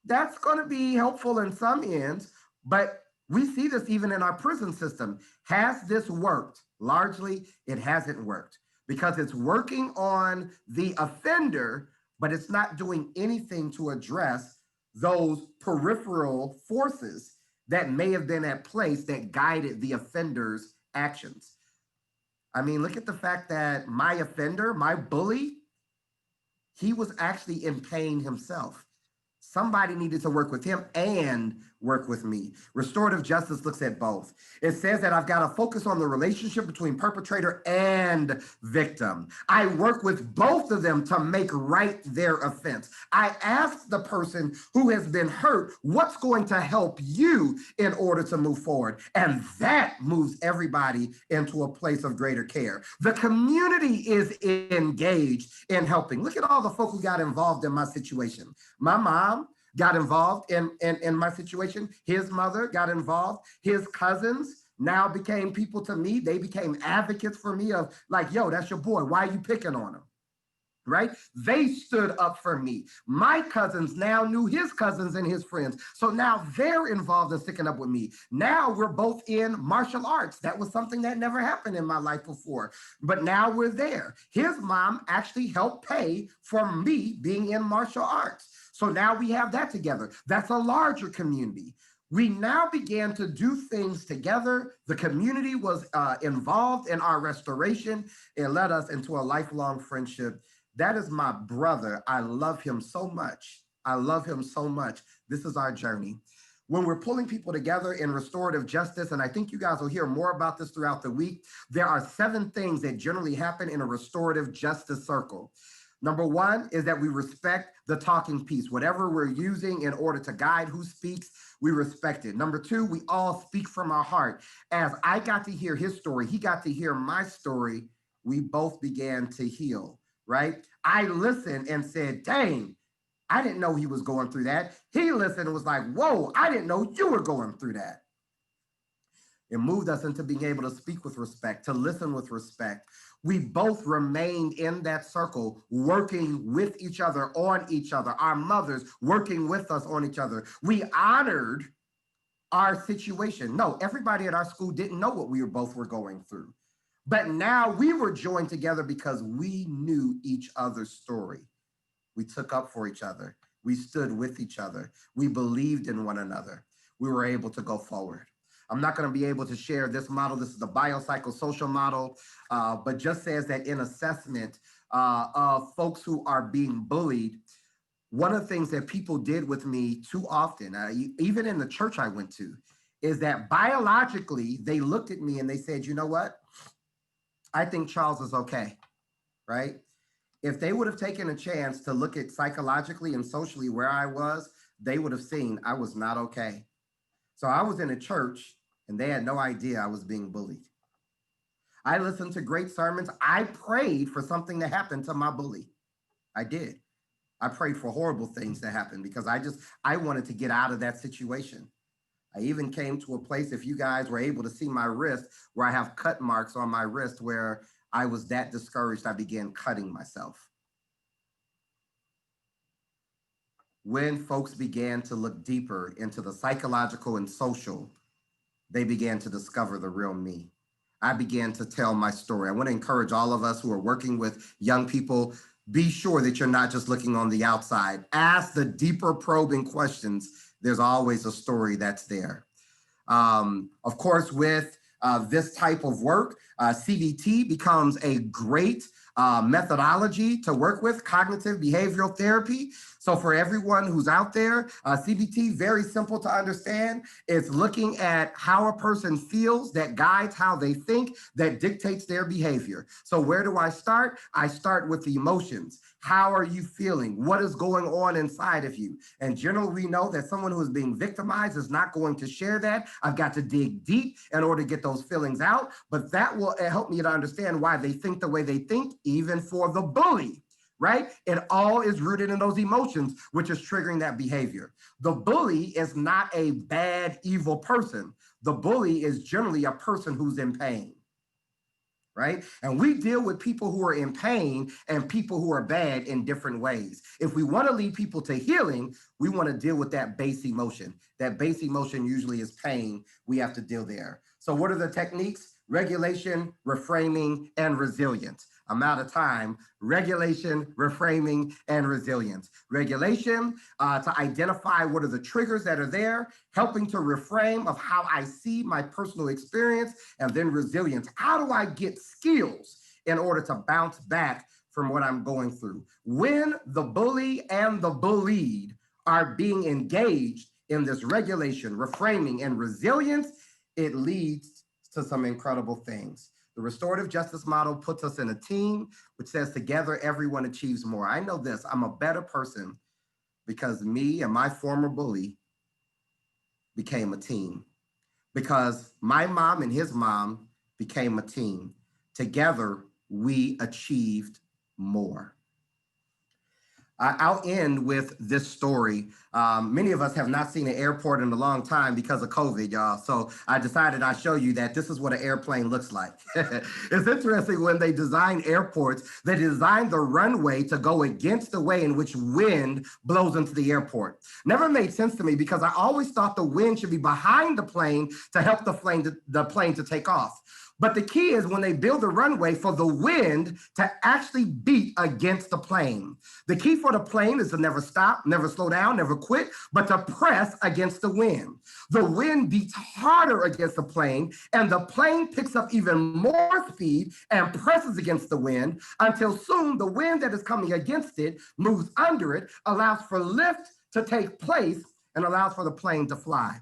B: That's going to be helpful in some ends, but we see this even in our prison system. Has this worked? Largely, it hasn't worked because it's working on the offender, but it's not doing anything to address those peripheral forces that may have been at place that guided the offender's actions. I mean, look at the fact that my offender, my bully, he was actually in pain himself. Somebody needed to work with him and work with me. Restorative justice looks at both. It says that I've got to focus on the relationship between perpetrator and victim. I work with both of them to make right their offense. I ask the person who has been hurt, what's going to help you in order to move forward? And that moves everybody into a place of greater care. The community is engaged in helping. Look at all the folk who got involved in my situation. My mom got involved in my situation. His mother got involved. His cousins now became people to me. They became advocates for me of like, yo, that's your boy. Why are you picking on him? Right? They stood up for me. My cousins now knew his cousins and his friends. So now they're involved in sticking up with me. Now we're both in martial arts. That was something that never happened in my life before. But now we're there. His mom actually helped pay for me being in martial arts. So now we have that together. That's a larger community. We now began to do things together. The community was involved in our restoration. It led us into a lifelong friendship. That is my brother. I love him so much. I love him so much. This is our journey. When we're pulling people together in restorative justice, and I think you guys will hear more about this throughout the week, there are 7 things that generally happen in a restorative justice circle. Number 1 is that we respect the talking piece. Whatever we're using in order to guide who speaks, we respect it. Number 2, we all speak from our heart. As I got to hear his story, he got to hear my story, we both began to heal, right? I listened and said, dang, I didn't know he was going through that. He listened and was like, whoa, I didn't know you were going through that. It moved us into being able to speak with respect, to listen with respect. We both remained in that circle, working with each other, on each other, our mothers working with us on each other. We honored our situation. No, everybody at our school didn't know what we both were going through. But now we were joined together because we knew each other's story. We took up for each other. We stood with each other. We believed in one another. We were able to go forward. I'm not going to be able to share this model. This is the biopsychosocial model, but just says that in assessment of folks who are being bullied, one of the things that people did with me too often, even in the church I went to, is that biologically, they looked at me and they said, you know what? I think Charles is okay, right? If they would have taken a chance to look at psychologically and socially where I was, they would have seen I was not okay. So I was in a church and they had no idea I was being bullied. I listened to great sermons. I prayed for something to happen to my bully. I did. I prayed for horrible things to happen because I wanted to get out of that situation. I even came to a place, if you guys were able to see my wrist, where I have cut marks on my wrist where I was that discouraged, I began cutting myself. When folks began to look deeper into the psychological and social, they began to discover the real me. I began to tell my story. I want to encourage all of us who are working with young people, be sure that you're not just looking on the outside. Ask the deeper probing questions. There's always a story that's there. Of course, with this type of work, CBT becomes a great methodology to work with, cognitive behavioral therapy. So for everyone who's out there, CBT, very simple to understand. It's looking at how a person feels that guides how they think, that dictates their behavior. So where do I start? I start with the emotions. How are you feeling? What is going on inside of you? And generally, we know that someone who is being victimized is not going to share that. I've got to dig deep in order to get those feelings out, but that will help me to understand why they think the way they think, even for the bully, right? It all is rooted in those emotions, which is triggering that behavior. The bully is not a bad, evil person. The bully is generally a person who's in pain, right? And we deal with people who are in pain and people who are bad in different ways. If we want to lead people to healing, we want to deal with that base emotion. That base emotion usually is pain. We have to deal there. So what are the techniques? Regulation, reframing, and resilience. I'm out of time. Regulation, reframing, and resilience. Regulation, to identify what are the triggers that are there, helping to reframe of how I see my personal experience, and then resilience. How do I get skills in order to bounce back from what I'm going through? When the bully and the bullied are being engaged in this regulation, reframing, and resilience, it leads to some incredible things. The restorative justice model puts us in a team, which says together everyone achieves more. I know this, I'm a better person because me and my former bully became a team. Because my mom and his mom became a team. Together, we achieved more. I'll end with this story. Many of us have not seen an airport in a long time because of COVID, y'all. So I decided I'd show you that this is what an airplane looks like. It's interesting when they design airports, they design the runway to go against the way in which wind blows into the airport. Never made sense to me because I always thought the wind should be behind the plane to help the plane to take off. But the key is when they build a runway for the wind to actually beat against the plane. The key for the plane is to never stop, never slow down, never quit, but to press against the wind. The wind beats harder against the plane, and the plane picks up even more speed and presses against the wind until soon the wind that is coming against it moves under it, allows for lift to take place, and allows for the plane to fly.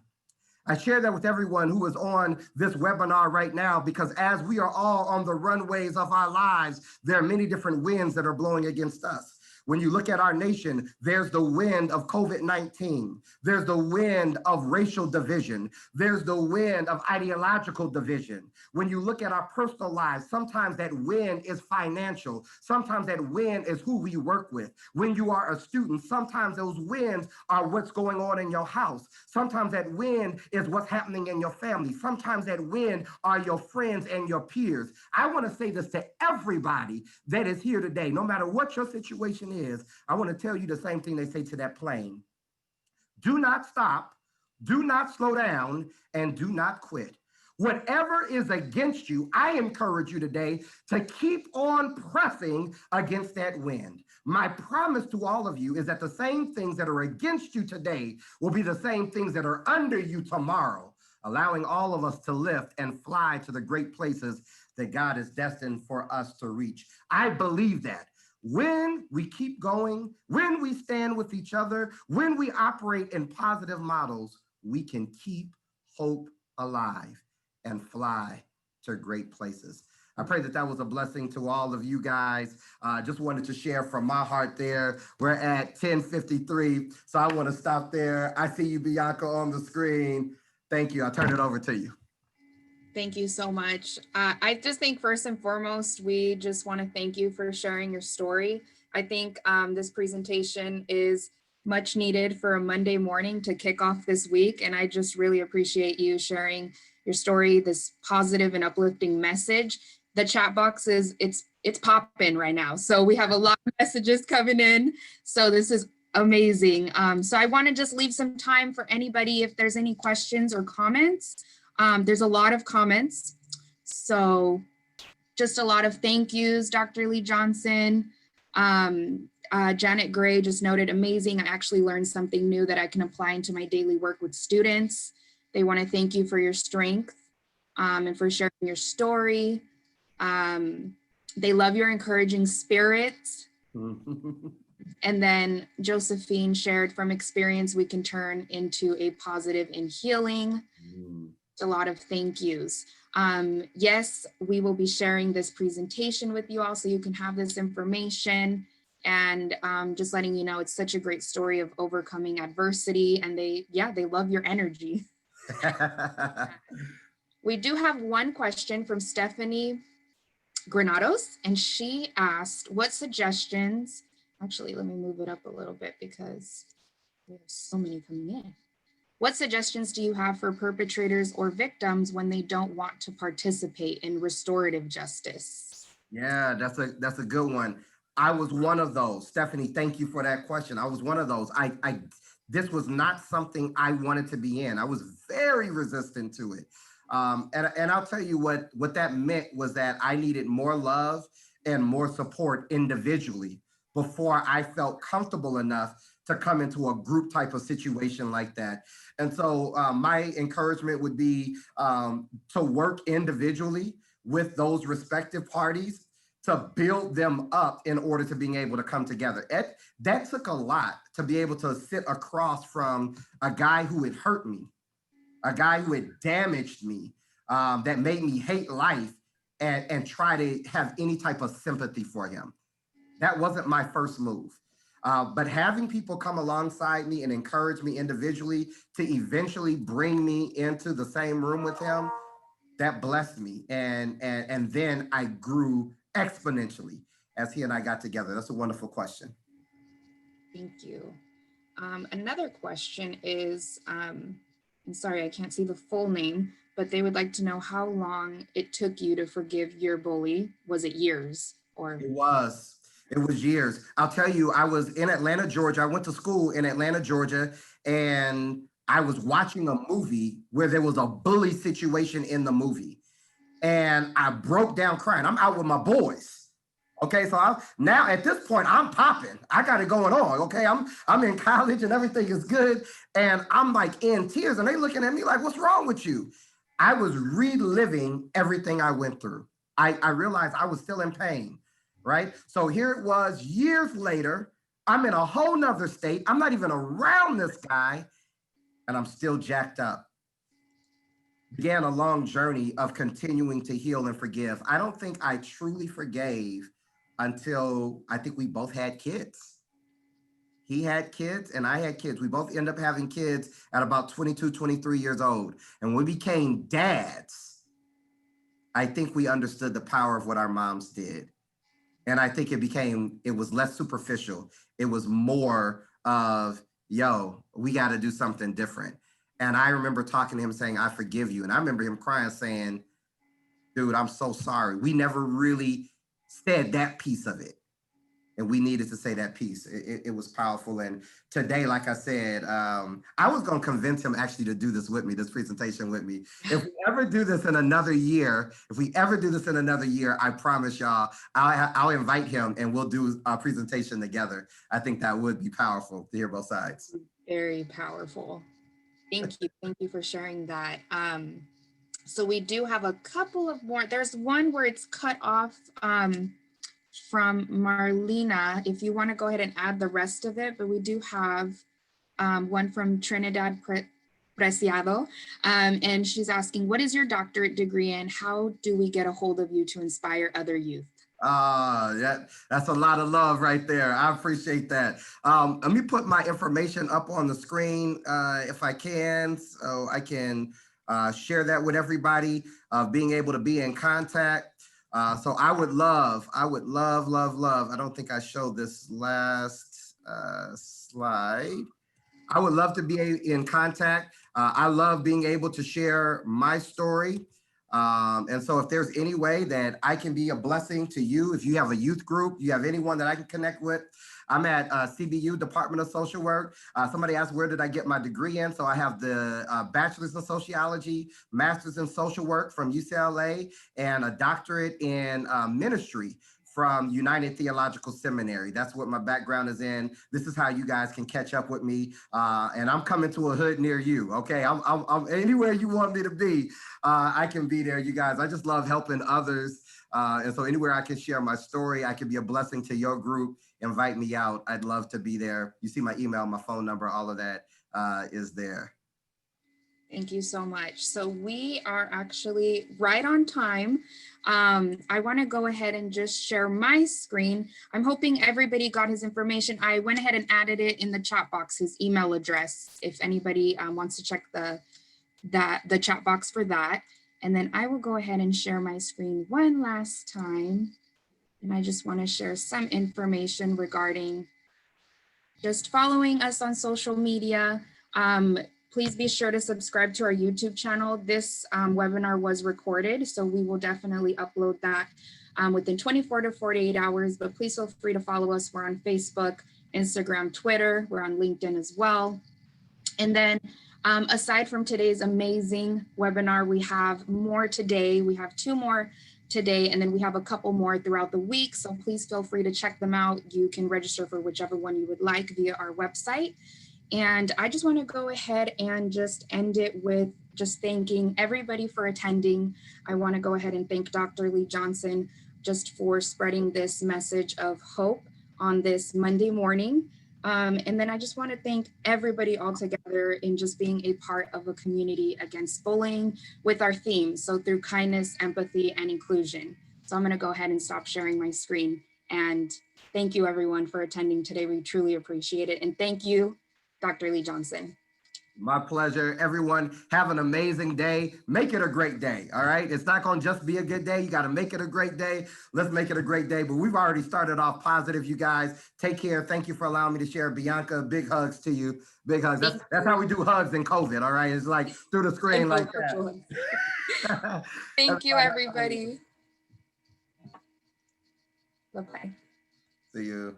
B: I share that with everyone who is on this webinar right now, because as we are all on the runways of our lives, there are many different winds that are blowing against us. When you look at our nation, there's the wind of COVID-19. There's the wind of racial division. There's the wind of ideological division. When you look at our personal lives, sometimes that wind is financial. Sometimes that wind is who we work with. When you are a student, sometimes those winds are what's going on in your house. Sometimes that wind is what's happening in your family. Sometimes that wind are your friends and your peers. I want to say this to everybody that is here today, no matter what your situation is. I want to tell you the same thing they say to that plane. Do not stop, do not slow down, and do not quit. Whatever is against you, I encourage you today to keep on pressing against that wind. My promise to all of you is that the same things that are against you today will be the same things that are under you tomorrow, allowing all of us to lift and fly to the great places that God is destined for us to reach. I believe that. When we keep going, when we stand with each other, when we operate in positive models, we can keep hope alive and fly to great places. I pray that that was a blessing to all of you guys. Just wanted to share from my heart there. We're at 10:53, so I want to stop there. I see you, Bianca, on the screen. Thank you. I'll turn it over to you.
A: Thank you so much. I just think first and foremost, we just want to thank you for sharing your story. I think this presentation is much needed for a Monday morning to kick off this week. And I just really appreciate you sharing your story, this positive and uplifting message. The chat box is, it's popping right now. So we have a lot of messages coming in. So this is amazing. So I want to just leave some time for anybody if there's any questions or comments. There's a lot of comments, so just a lot of thank yous. Dr. Lee Johnson, Janet Gray just noted, amazing. I actually learned something new that I can apply into my daily work with students. They want to thank you for your strength and for sharing your story. They love your encouraging spirit. And then Josephine shared, from experience, we can turn into a positive in healing. A lot of thank yous. Yes, we will be sharing this presentation with you all so you can have this information, and just letting you know it's such a great story of overcoming adversity, and they love your energy. We do have one question from Stephanie Granados, and she asked, what suggestions, actually, let me move it up a little bit because there's so many coming in. What suggestions do you have for perpetrators or victims when they don't want to participate in restorative justice?
B: Yeah, that's a good one. I was one of those. Stephanie, thank you for that question. I was one of those. This was not something I wanted to be in. I was very resistant to it. And I'll tell you what that meant was that I needed more love and more support individually before I felt comfortable enough to come into a group type of situation like that. And so my encouragement would be to work individually with those respective parties to build them up in order to being able to come together. That took a lot to be able to sit across from a guy who had hurt me, a guy who had damaged me, that made me hate life, and try to have any type of sympathy for him. That wasn't my first move. But having people come alongside me and encourage me individually to eventually bring me into the same room with him, that blessed me. And then I grew exponentially as he and I got together. That's a wonderful question.
A: Thank you. Another question is, I'm sorry, I can't see the full name, but they would like to know how long it took you to forgive your bully. Was it years or?
B: It was years. I'll tell you, I was in Atlanta, Georgia. I went to school in Atlanta, Georgia, and I was watching a movie where there was a bully situation in the movie. And I broke down crying. I'm out with my boys. Okay, so now at this point, I'm popping. I got it going on. Okay, I'm in college and everything is good. And I'm like in tears, and they looking at me like, what's wrong with you? I was reliving everything I went through. I realized I was still in pain, right? So here it was years later. I'm in a whole nother state. I'm not even around this guy, and I'm still jacked up. Began a long journey of continuing to heal and forgive. I don't think I truly forgave until I think we both had kids. He had kids and I had kids. We both ended up having kids at about 22, 23 years old. And when we became dads, I think we understood the power of what our moms did. And I think it was less superficial. It was more of, yo, we got to do something different. And I remember talking to him saying, I forgive you. And I remember him crying saying, dude, I'm so sorry. We never really said that piece of it. And we needed to say that piece. It was powerful. And today, like I said, I was going to convince him actually to do this with me, this presentation with me. If we ever do this in another year, I promise y'all, I'll invite him and we'll do a presentation together. I think that would be powerful to hear both sides.
A: Very powerful. Thank you. Thank you for sharing that. So we do have a couple of more. There's one where it's cut off from Marlena, if you want to go ahead and add the rest of it, but we do have one from Trinidad Preciado, and she's asking, what is your doctorate degree and how do we get a hold of you to inspire other youth?
B: That's a lot of love right there. I appreciate that. Let me put my information up on the screen if I can, so I can share that with everybody, being able to be in contact. So I would love, I don't think I showed this last slide. I would love to be in contact. I love being able to share my story. And so if there's any way that I can be a blessing to you, if you have a youth group, you have anyone that I can connect with, I'm at CBU, Department of Social Work. Somebody asked, where did I get my degree in? So I have the bachelor's in sociology, master's in social work from UCLA, and a doctorate in ministry from United Theological Seminary. That's what my background is in. This is how you guys can catch up with me. And I'm coming to a hood near you, okay? I'm anywhere you want me to be, I can be there, you guys. I just love helping others And so anywhere I can share my story, I can be a blessing to your group, invite me out. I'd love to be there. You see my email, my phone number, all of that is there.
A: Thank you so much. So we are actually right on time. I want to go ahead and just share my screen. I'm hoping everybody got his information. I went ahead and added it in the chat box, his email address, if anybody wants to check the chat box for that. And then I will go ahead and share my screen one last time. And I just want to share some information regarding just following us on social media. Please be sure to subscribe to our YouTube channel. This webinar was recorded, so we will definitely upload that within 24 to 48 hours, but please feel free to follow us. We're on Facebook, Instagram, Twitter, we're on LinkedIn as well. And then aside from today's amazing webinar, we have more today. We have 2 more today, and then we have a couple more throughout the week. So please feel free to check them out. You can register for whichever one you would like via our website. And I just want to go ahead and just end it with just thanking everybody for attending. I want to go ahead and thank Dr. Lee Johnson just for spreading this message of hope on this Monday morning. And then I just want to thank everybody all together in just being a part of a community against bullying with our theme. So through kindness, empathy, and inclusion. So I'm going to go ahead and stop sharing my screen. And thank you everyone for attending today. We truly appreciate it. And thank you, Dr. Lee Johnson.
B: My pleasure. Everyone, have an amazing day. Make it a great day. All right. It's not going to just be a good day. You got to make it a great day. Let's make it a great day. But we've already started off positive, you guys. Take care. Thank you for allowing me to share. Bianca, big hugs to you. Big hugs. That's how we do hugs in COVID. All right. It's like through the screen like that.
A: Thank you, everybody. Bye-bye.
B: See you.